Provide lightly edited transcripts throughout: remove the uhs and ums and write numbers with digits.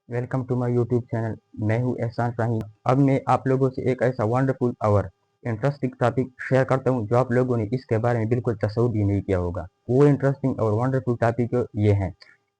Welcome to my YouTube channel. मैं हूं एहसान शाहीन। अब मैं आप लोगों से एक ऐसा वंडरफुल और इंटरेस्टिंग टॉपिक शेयर करता हूं जो आप लोगों ने इसके बारे में बिल्कुल तसव्वुर भी नहीं किया होगा। वो इंटरेस्टिंग और वंडरफुल टॉपिक ये है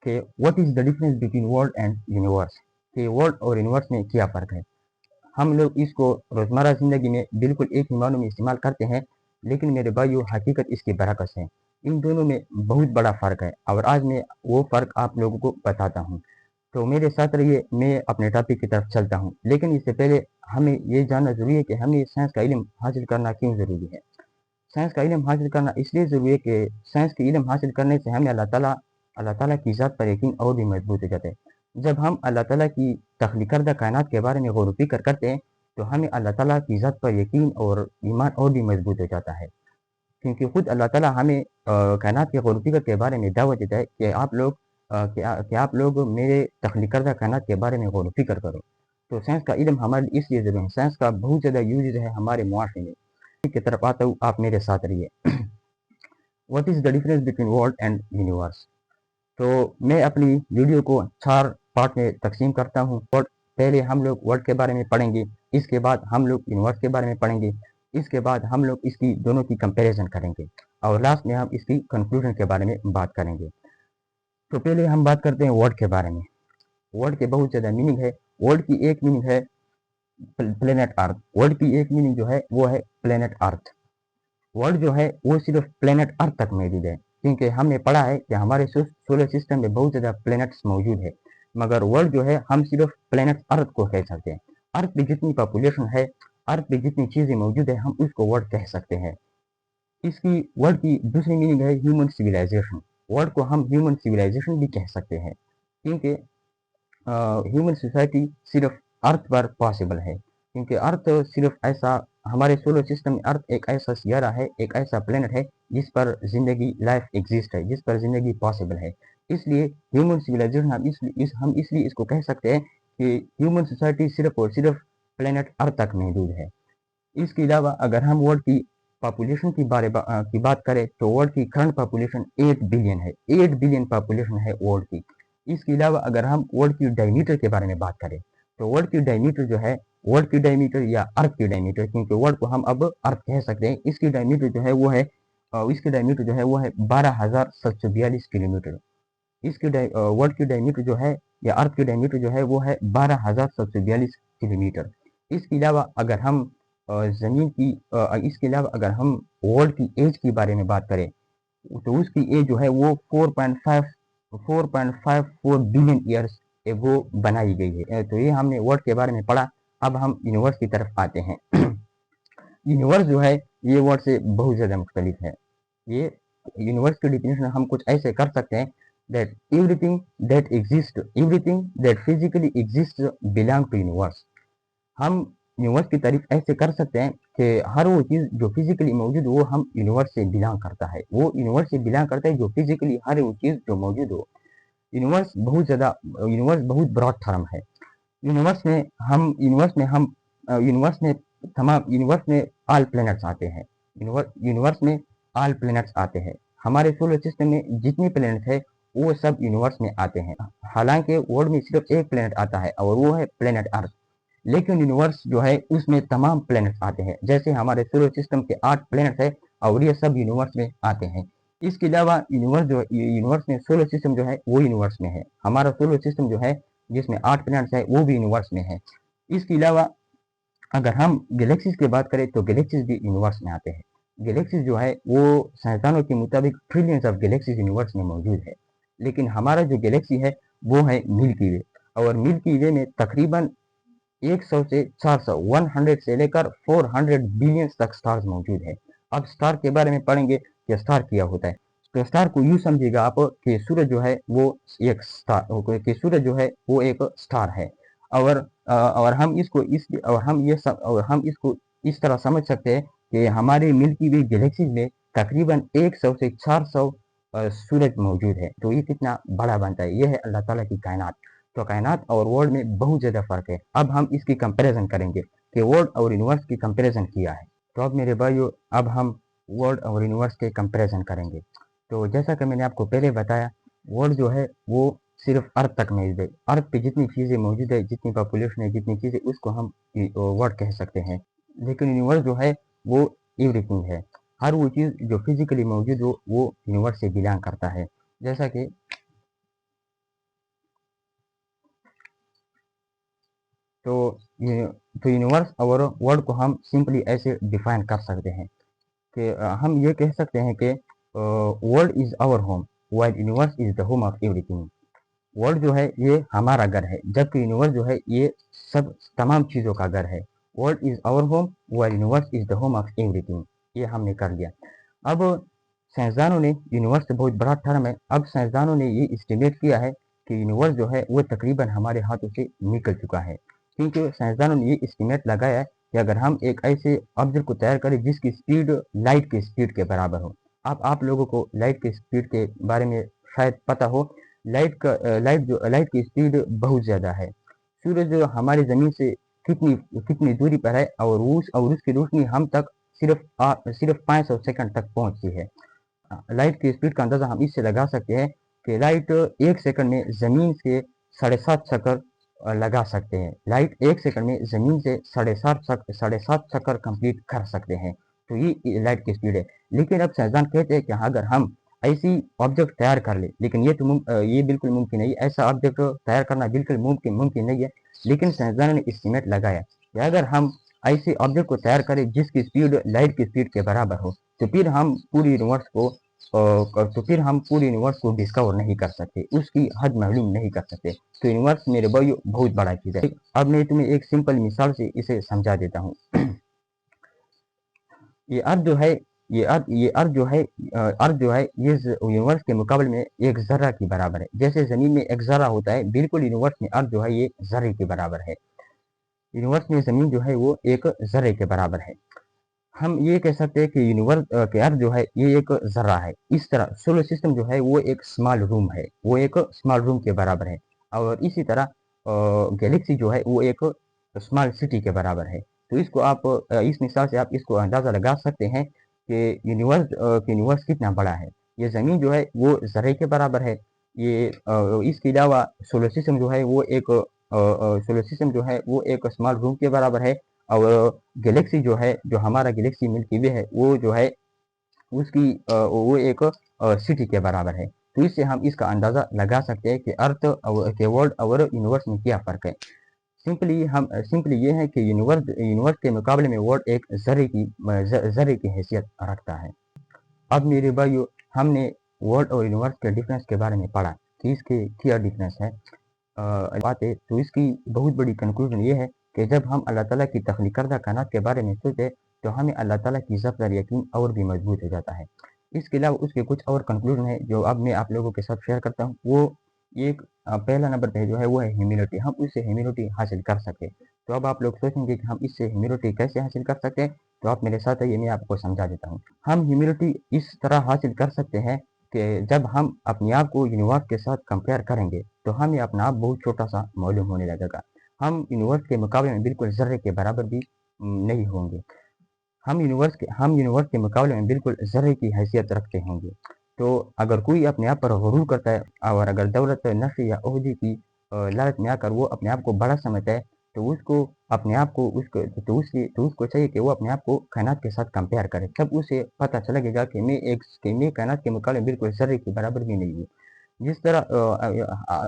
कि what is the difference between world and universe, कि वर्ल्ड और यूनिवर्स में क्या फ़र्क है। हम लोग इसको रोज़मर्रा ज़िंदगी में बिल्कुल एक ही मानों में इस्तेमाल करते हैं, लेकिन मेरे भाइयों हकीकत इसकी बरअक्स है। इन दोनों में बहुत बड़ा फ़र्क है और आज मैं वो फ़र्क आप लोगों को बताता हूँ। तो मेरे साथ रहिए, मैं अपने टॉपिक की तरफ चलता हूँ। लेकिन इससे पहले हमें ये जानना ज़रूरी है कि हमें साइंस का इल्म हासिल करना क्यों ज़रूरी है। साइंस का इल्म हासिल करना इसलिए ज़रूरी है कि साइंस के इल्म हासिल करने से हमें अल्लाह ताला की ज़ात पर यकीन और भी मजबूत हो जाता है। जब हम अल्लाह ताला की तख्लीक करदा कायनात के बारे में गौर व फ़िक्र करते हैं, तो हमें अल्लाह ताला की ज़ात पर यकीन और ईमान और भी मजबूत हो जाता है। क्योंकि खुद अल्लाह ताला हमें कायनात के गौर व फ़िक्र के बारे में दावत देता है कि आप लोग मेरे तख्लीक करदा कायनात के बारे में गौर व फ़िक्र करो। तो साइंस का इल्म हमारे लिए इसलिए ज़रूरी है। साइंस का बहुत ज़्यादा यूज़ है हमारे मुआशरे में। की तरफ आता हूँ, आप मेरे साथ रहिए। What is the difference between world and universe. तो मैं अपनी वीडियो को 4 पार्ट में तक़सीम करता हूँ। और पहले हम लोग वर्ल्ड के बारे में पढ़ेंगे, इसके बाद हम लोग यूनिवर्स के बारे में पढ़ेंगे, इसके बाद हम लोग इसकी दोनों की कंपैरिज़न करेंगे और लास्ट में हम इसकी कंक्लूजन के बारे में बात करेंगे। तो पहले हम बात करते हैं वर्ल्ड के बारे में। वर्ल्ड के बहुत ज़्यादा मीनिंग है। वर्ल्ड की एक मीनिंग है प्लेनेट अर्थ। वर्ल्ड की एक मीनिंग जो है वो है प्लेनेट अर्थ। वर्ल्ड जो है वो सिर्फ प्लेनेट अर्थ तक मौजूद है, क्योंकि हमने पढ़ा है कि हमारे सोलर सिस्टम में बहुत ज़्यादा प्लेनेट्स मौजूद है, मगर वर्ल्ड जो है हम सिर्फ प्लेनेट अर्थ को कह सकते हैं। अर्थ पे जितनी पॉपुलेशन है, अर्थ पे जितनी चीज़ें मौजूद है, हम उसको वर्ल्ड कह सकते हैं। इसकी वर्ल्ड की दूसरी मीनिंग है ह्यूमन सिविलाइजेशन। वर्ल्ड को हम ह्यूमन सिविलाइजेशन भी कह सकते हैं, क्योंकि ह्यूमन सोसाइटी सिर्फ अर्थ पर पॉसिबल है, क्योंकि अर्थ सिर्फ ऐसा हमारे सोलर सिस्टम में अर्थ एक ऐसा सियारा है, एक ऐसा प्लेनेट है जिस पर ज़िंदगी लाइफ एग्जिस्ट है, जिस पर ज़िंदगी पॉसिबल है। इसलिए ह्यूमन सिविलाइजेशन हम इसलिए इसको कह सकते हैं कि ह्यूमन सोसाइटी सिर्फ और सिर्फ प्लेनेट अर्थ तक महदूद है। इसके अलावा अगर हम वर्ल्ड की पॉपुलेशन की बात करें, तो वर्ल्ड की करंट पॉपुलेशन 8 बिलियन है। 8 बिलियन पॉपुलेशन है वर्ल्ड की। इसके अलावा अगर हम वर्ल्ड की डायमीटर के बारे में बात करें, तो वर्ल्ड की डायमीटर जो है, वर्ल्ड की डायमीटर या अर्थ की डायमीटर, क्योंकि वर्ल्ड को हम अब अर्थ कह सकते हैं, इसकी डायमीटर जो है वो है इसकी डायमीटर जो है वो है 12,742 किलोमीटर। वर्ल्ड की डायमीटर जो है या अर्थ की डायमीटर जो है वो है 12,742 किलोमीटर। इसके अलावा अगर हम इसके अलावा अगर हम वर्ल्ड की एज के बारे में बात करें, तो उसकी एज जो है वो 4.54 बिलियन ईयर्स एगो बनाई गई है। तो ये हमने वर्ल्ड के बारे में पढ़ा। अब हम यूनिवर्स की तरफ आते हैं। यूनिवर्स जो है ये वर्ल्ड से बहुत ज़्यादा मुख्तलिफ है। ये यूनिवर्स की डिफिनेशन हम कुछ ऐसे कर सकते हैं that everything that physically exist belong to universe. हम यूनिवर्स की तारीफ ऐसे कर सकते हैं कि हर वो चीज़ जो फिजिकली मौजूद हो, वो हम यूनिवर्स से बिलोंग करता है, वो यूनिवर्स से बिलोंग करता है, जो फिजिकली हर वो चीज़ जो मौजूद हो। यूनिवर्स बहुत ब्रॉड टर्म है। यूनिवर्स में यूनिवर्स में ऑल प्लैनेट्स आते हैं। यूनिवर्स में ऑल प्लैनेट्स आते हैं। हमारे सोलर सिस्टम में जितनी प्लैनेट है वो सब यूनिवर्स में आते हैं। हालांकि वर्ल्ड में सिर्फ एक प्लैनेट आता है और वो है प्लैनेट अर्थ। लेकिन यूनिवर्स जो है उसमें तमाम प्लैनेट्स आते हैं। जैसे हमारे सोलर सिस्टम के 8 प्लैनेट है और ये सब यूनिवर्स में आते हैं। इसके अलावा यूनिवर्स में सोलर सिस्टम जो है वो यूनिवर्स में है। हमारा सोलर सिस्टम जो है जिसमें 8 प्लैनेट्स है वो भी यूनिवर्स में है। इसके अलावा अगर हम गैलेक्सीज की बात करें, तो गैलेक्सीज भी यूनिवर्स में आते हैं। गैलेक्सीज जो है वो साइंसदानों के मुताबिक ट्रिलियंस ऑफ गैलेक्सीज यूनिवर्स में मौजूद है। लेकिन हमारा जो गैलेक्सी है वो है मिल्की वे, और मिल्की वे में तकरीबन 100 से 400 100 से लेकर 400 बिलियन तक स्टार्स मौजूद है। अब स्टार के बारे में पढ़ेंगे कि स्टार क्या होता है। तो स्टार को यूँ समझिएगा आप कि सूरज जो है वो एक स्टार है। और हम इसको इस तरह समझ सकते हैं कि हमारे मिल्की वे गैलेक्सी में तकरीबन 100 से 400 सूरज मौजूद है। तो ये कितना बड़ा बनता है। ये है अल्लाह ताला की कायनात। तो कायनात और वर्ल्ड में बहुत ज़्यादा फ़र्क है। अब हम इसकी कंपैरिजन करेंगे कि वर्ल्ड और यूनिवर्स की कंपैरिजन किया है। तो अब मेरे भाइयों, अब हम वर्ल्ड और यूनिवर्स के कंपैरिजन करेंगे। तो जैसा कि मैंने आपको पहले बताया, वर्ल्ड जो है वो सिर्फ अर्थ तक महदूद है। अर्थ पे जितनी चीज़ें मौजूद है, जितनी पॉपुलेशन है, जितनी चीज़ें, उसको हम वर्ड कह सकते हैं। लेकिन यूनिवर्स जो है वो एवरीथिंग है। हर वो चीज़ जो फिजिकली मौजूद हो वो यूनिवर्स से बिलोंग करता है। जैसा कि तो ये तो यूनिवर्स और वर्ड को हम सिंपली ऐसे डिफाइन कर सकते हैं कि हम ये कह सकते हैं कि world is our home while universe is the home of everything. World जो है ये हमारा घर है, जबकि यूनिवर्स जो है ये सब तमाम चीज़ों का घर है। World is our home while universe is the home of everything, ये हमने कर लिया। अब साइंसदानों ने, यूनिवर्स तो बहुत बड़ा टर्म है, अब साइंसदानों ने ये एस्टिमेट किया है कि यूनिवर्स जो है वो तकरीबन हमारे हाथों से निकल चुका है। क्योंकि साइंसदानों ने ये एस्टिमेट लगाया है कि अगर हम एक ऐसे ऑब्जेक्ट को तैयार करें जिसकी स्पीड लाइट की स्पीड के बराबर हो। आप लोगों को लाइट की स्पीड के बारे में शायद पता हो। लाइट की स्पीड बहुत ज़्यादा है। सूरज हमारी ज़मीन से कितनी कितनी दूरी पर है और उसकी रोशनी हम तक सिर्फ 500 सेकंड तक पहुंचती है। लाइट की स्पीड का अंदाज़ा हम इससे लगा सकते हैं कि लाइट एक सेकंड में ज़मीन से 7.5 चक्कर लगा सकते हैं। लाइट एक सेकंड में ज़मीन से 7.5 चक्कर कंप्लीट कर सकते हैं। तो ये लाइट की स्पीड है। लेकिन अब साइंसदान कहते हैं कि अगर हम ऐसी ऑब्जेक्ट तैयार कर ले, लेकिन ये बिल्कुल मुमकिन नहीं, ऐसा ऑब्जेक्ट तैयार करना बिल्कुल मुमकिन नहीं है। लेकिन साइंसदानों ने एस्टिमेट लगाया कि अगर हम ऐसे ऑब्जेक्ट को तैयार करें जिसकी स्पीड लाइट की स्पीड के बराबर हो, तो फिर हम पूरी यूनिवर्स को डिस्कवर नहीं कर सकते, उसकी हद मालूम नहीं कर सकते। तो यूनिवर्स मेरे भाई बहुत बड़ा चीज़ है। अब मैं तुम्हें एक सिंपल मिसाल से इसे समझा देता हूँ। ये अर्थ जो है ये यूनिवर्स के मुकाबले में एक जर्रा के बराबर है। जैसे जमीन में एक जर्रा होता है, बिल्कुल यूनिवर्स में अर्थ जो है ये जर्रे के बराबर है। यूनिवर्स में जमीन जो है वो एक जर्रे के बराबर है। हम ये कह सकते हैं कि यूनिवर्स के अर्थ जो है ये एक जर्रा है। इस तरह सोलर सिस्टम जो है वो एक स्मॉल रूम है, वो एक स्मॉल रूम के बराबर है। और इसी तरह गैलेक्सी जो है वो एक स्मॉल सिटी के बराबर है। तो इसको आप इस मिसाल से आप इसको अंदाज़ा लगा सकते हैं कि यूनिवर्स कितना बड़ा है। ये ज़मीन जो है वो ज़र्रे के बराबर है। ये इसके अलावा सोलर सिस्टम जो है वो एक स्मॉल रूम के बराबर है। और गैलेक्सी जो है, जो हमारा गैलेक्सी मिल्की वे है, वो जो है उसकी वो एक सिटी के बराबर है। तो इससे हम इसका अंदाज़ा लगा सकते हैं कि अर्थ के वर्ल्ड और यूनिवर्स में क्या फ़र्क है। सिंपली ये है कि यूनिवर्स के मुकाबले में वर्ल्ड एक ज़र्रे की हैसियत रखता है। अब मेरे भाइयों, हमने वर्ल्ड और यूनिवर्स के डिफरेंस के बारे में पढ़ा कि इसके क्या डिफरेंस है। बात है तो इसकी बहुत बड़ी कंक्लूजन ये है कि जब हम अल्लाह ताला की तख्लीक करदा कायनात के बारे में सोचे तो हमें अल्लाह ताला की ज़ात पर यकीन और भी मजबूत हो जाता है। इसके अलावा उसके कुछ और कंक्लूजन है जो अब मैं आप लोगों के साथ शेयर करता हूँ। वो एक पहला नंबर पे जो है वो है ह्यूमिलिटी। हम उससे ह्यूमिलिटी हासिल कर सके। तो अब आप लोग सोचेंगे कि हम इससे ह्यूमिलिटी कैसे हासिल कर सकते हैं, तो आप मेरे साथ आइए, मैं आपको समझा देता हूँ। हम ह्यूमिलिटी इस तरह हासिल कर सकते हैं कि जब हम अपने आप को यूनिवर्स के साथ कंपेयर करेंगे तो हमें अपना आप बहुत छोटा सा मालूम होने लगेगा। हम यूनिवर्स के मुकाबले में बिल्कुल ज़र्रे के बराबर भी नहीं होंगे। हम यूनिवर्स के मुकाबले में बिल्कुल ज़र्रे की हैसियत रखते होंगे। तो अगर कोई अपने आप पर गुरूर करता है और अगर दौलत, नशे या ओहदे की लालच में आकर वो अपने आप को बड़ा समझता है, तो उसको अपने आप को उसको चाहिए कि वो अपने आप को कायनात के साथ कंपेयर करे। तब उसे पता चलेगा कि मैं कायनात के मुकाबले में बिल्कुल ज़र्रे के बराबर भी नहीं हूँ। जिस तरह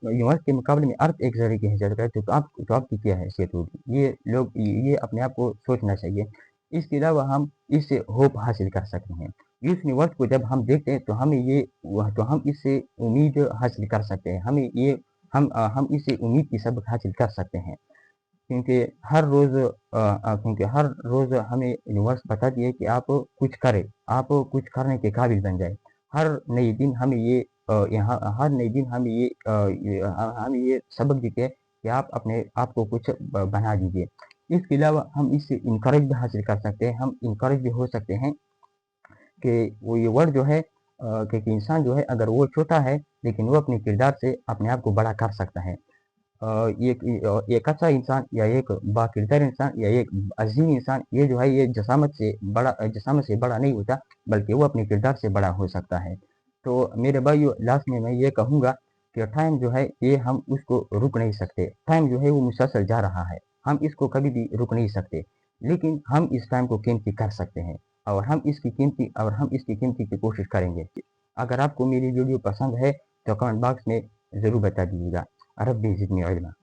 यूनिवर्स के मुकाबले में अर्थ एक ज़र्रे की हैसियत रखता है, तो आपकी क्या हैसियत होगी? ये अपने आप को सोचना चाहिए। इसके अलावा हम इससे होप हासिल कर सकते हैं। इस यूनिवर्स को जब हम देखते हैं तो हम इससे उम्मीद हासिल कर सकते हैं। हम इससे उम्मीद की सबक हासिल कर सकते हैं। क्योंकि हर रोज़ हमें यूनिवर्स बताती है कि आप कुछ करें, आप कुछ करने के काबिल बन जाए। हर नई दिन हमें ये सबक देती है कि आप अपने आप को कुछ बना दीजिए। इसके अलावा हम इससे इंकरेज भी हासिल कर सकते हैं। हम इंकरेज भी हो सकते हैं कि वो ये वर्ड जो है कि इंसान जो है अगर वो छोटा है लेकिन वो अपने किरदार से अपने आप को बड़ा कर सकता है। एक अच्छा इंसान या एक बाकिरदार इंसान या एक अजीम इंसान ये जो है ये जसामत से बड़ा नहीं होता, बल्कि वो अपने किरदार से बड़ा हो सकता है। तो मेरे भाइयों, लास्ट में मैं ये कहूँगा کہ ٹائم جو ہے یہ ہم اس کو رک نہیں سکتے، ٹائم جو ہے وہ مسلسل جا رہا ہے، ہم اس کو کبھی بھی رک نہیں سکتے، لیکن ہم اس ٹائم کو قیمتی کر سکتے ہیں اور ہم اس کی قیمتی کی کوشش کریں گے۔ اگر آپ کو میری ویڈیو پسند ہے تو کمنٹ باکس میں ضرور بتا دیجیے گا۔ ربی زدنی علما۔